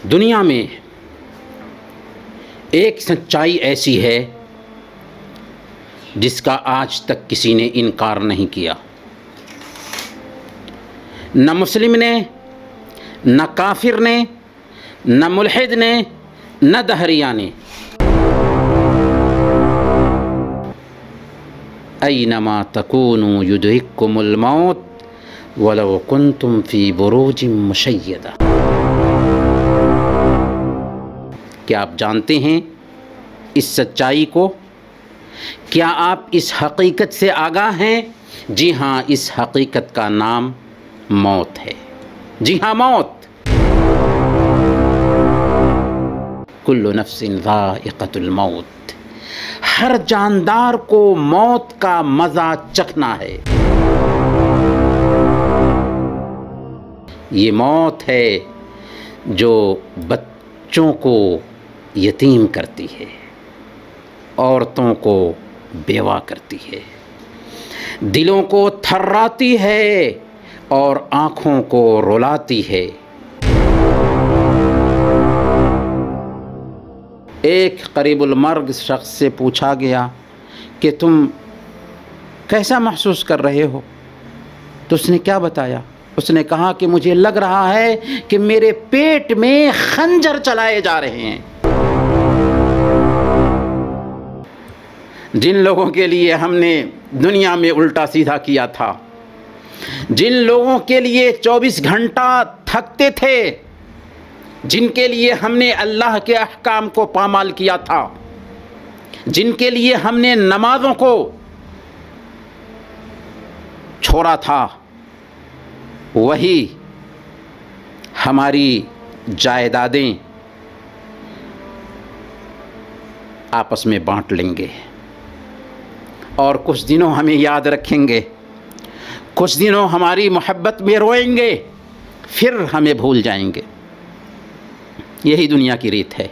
دنیا میں ایک سچائی ایسی ہے جس کا آج تک کسی نے انکار نہیں کیا، نہ مسلم نے، نہ کافر نے، نہ ملحد نے، نہ دہریہ نے۔ اینما تکونوا یدرککم الموت ولو کنتم فی بروج مشیدہ۔ کیا آپ جانتے ہیں اس سچائی کو؟ کیا آپ اس حقیقت سے آگاہ ہیں؟ جی ہاں، اس حقیقت کا نام موت ہے۔ جی ہاں، موت۔ کل نفس ذائقۃ الموت، ہر جاندار کو موت کا مزہ چکھنا ہے۔ یہ موت ہے جو بچوں کو یتیم کرتی ہے، عورتوں کو بیوہ کرتی ہے، دلوں کو تھراتی ہے اور آنکھوں کو رلاتی ہے۔ ایک قریب المرگ شخص سے پوچھا گیا کہ تم کیسا محسوس کر رہے ہو؟ تو اس نے کیا بتایا؟ اس نے کہا کہ مجھے لگ رہا ہے کہ میرے پیٹ میں خنجر چلائے جا رہے ہیں۔ جن لوگوں کے لیے ہم نے دنیا میں الٹا سیدھا کیا تھا، جن لوگوں کے لیے 24 گھنٹہ تھکتے تھے، جن کے لیے ہم نے اللہ کے احکام کو پامال کیا تھا، جن کے لیے ہم نے نمازوں کو چھوڑا تھا، وہی ہماری جائیدادیں آپس میں بانٹ لیں گے اور کچھ دنوں ہمیں یاد رکھیں گے، کچھ دنوں ہماری محبت میں روئیں گے، پھر ہمیں بھول جائیں گے۔ یہی دنیا کی ریت ہے۔